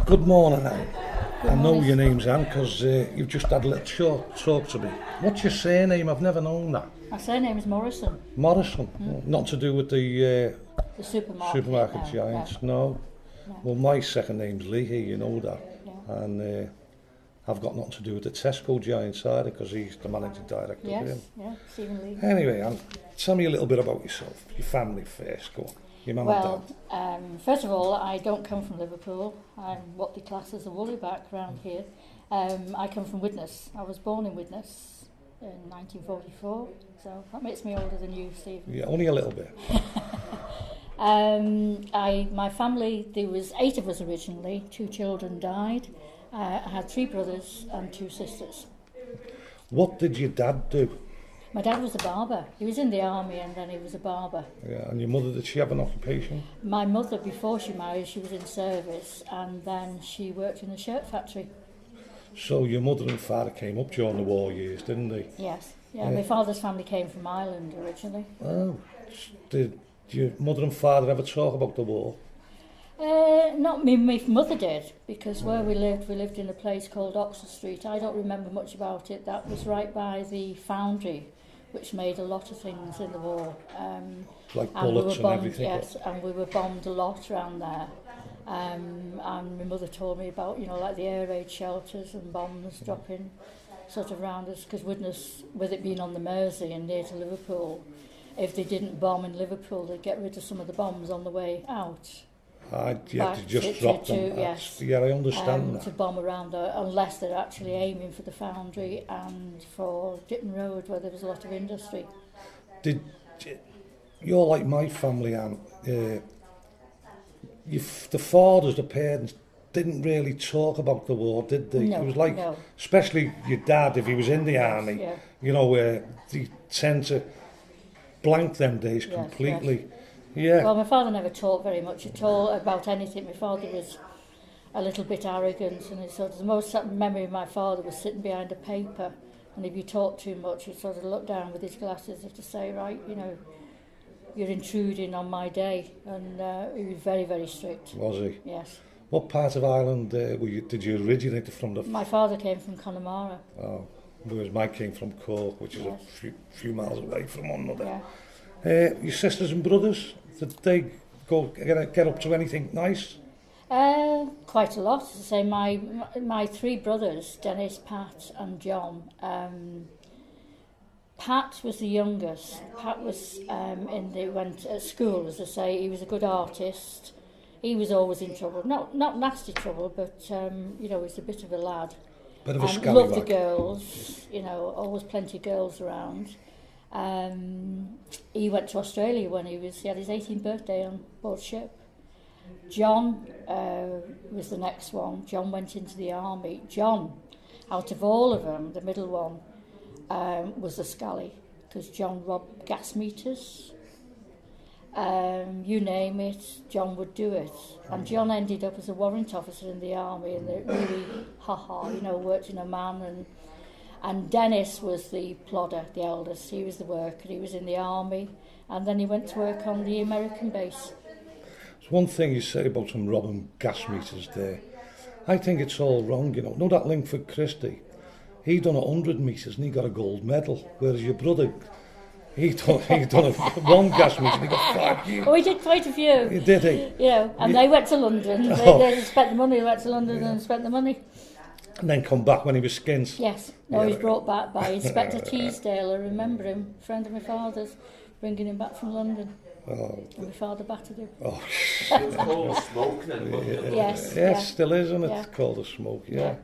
Good morning, Anne. I know morning. your name's Anne because you've just had a little short talk to me. What's your surname? I've never known that. My surname is Morrison. Morrison? Not to do with the The supermarket. supermarket giants? No. Well, my second name's Lee here, you know that. Yeah. And I've got nothing to do with the Tesco giants either because he's the managing director. Yes, yeah, Stephen Lee. Anyway, Anne, tell me a little bit about yourself, your family first. Go on. Your mum and dad. First of all, I don't come from Liverpool. I'm what they class as a woolly back round here. I come from Widnes. I was born in Widnes in 1944, so that makes me older than you, Stephen. Yeah, only a little bit. My family, there was 8 of us originally. 2 children died. I had 3 brothers and 2 sisters. What did your dad do? My dad was a barber. He was in the army and then he was a barber. Yeah, and your mother, did she have an occupation? My mother, before she married, she was in service and then she worked in a shirt factory. So your mother and father came up during the war years, didn't they? Yes, yeah. My father's family came from Ireland originally. Oh, did your mother and father ever talk about the war? Not me, my mother did, because where we lived in a place called Oxford Street. I don't remember much about it. That was right by the foundry, which made a lot of things in the war. Like bullets and everything? Yes, and we were bombed a lot around there. And my mother told me about, like the air raid shelters and bombs dropping sort of around us, because Widnes, with it being on the Mersey and near to Liverpool, if they didn't bomb in Liverpool, they'd get rid of some of the bombs on the way out. You have to just drop them. Yes. Yeah, I understand that. To bomb around, unless they're actually aiming for the foundry and for Ditton Road, where there was a lot of industry. You're like my family, Anne. The fathers, the parents, didn't really talk about the war, did they? No, it was like, no. especially your dad, if he was in the army, yeah. They tend to blank them days completely. Yes. Yeah. Well, my father never talked very much at all about anything. My father was a little bit arrogant, and the most memory of my father was sitting behind a paper, and if you talked too much, he'd sort of look down with his glasses as if to say, right, you're intruding on my day, and he was very, very strict. Was he? Yes. What part of Ireland did you originate from? My father came from Connemara. Oh, whereas mine came from Cork, which is a few miles away from one another. Yeah. Your sisters and brothers, did they get up to anything nice? Quite a lot. As I say, my 3 brothers, Dennis, Pat and John. Pat was the youngest. Pat was went at school, as I say. He was a good artist. He was always in trouble. Not nasty trouble, but he was a bit of a lad. Bit of a scallywag. Loved the girls. Always plenty of girls around. He went to Australia when he had his 18th birthday on board ship. John was the next one. John went into the army. John, out of all of them, the middle one, was a scally, because John robbed gas meters. You name it, John would do it. And John ended up as a warrant officer in the army, and really, worked in Oman. And Dennis was the plodder, the eldest. He was the worker. He was in the army, and then he went to work on the American base. There's one thing you say about him robbing gas meters there. I think it's all wrong, Know that Lingford Christie? He done 100 metres and he got a gold medal, whereas your brother, he done one gas meter and he got 5 years. Oh, he did quite a few. Did he? And they went to London. They spent the money. They went to London and spent the money. And then come back when he was skint. Yes. No, he was brought back by Inspector Teasdale. I remember him, friend of my father's, bringing him back from London. Oh. And my father battered him. It's called smoke then. Yes. Yeah, it still is, isn't it? It's called a smoke, yeah.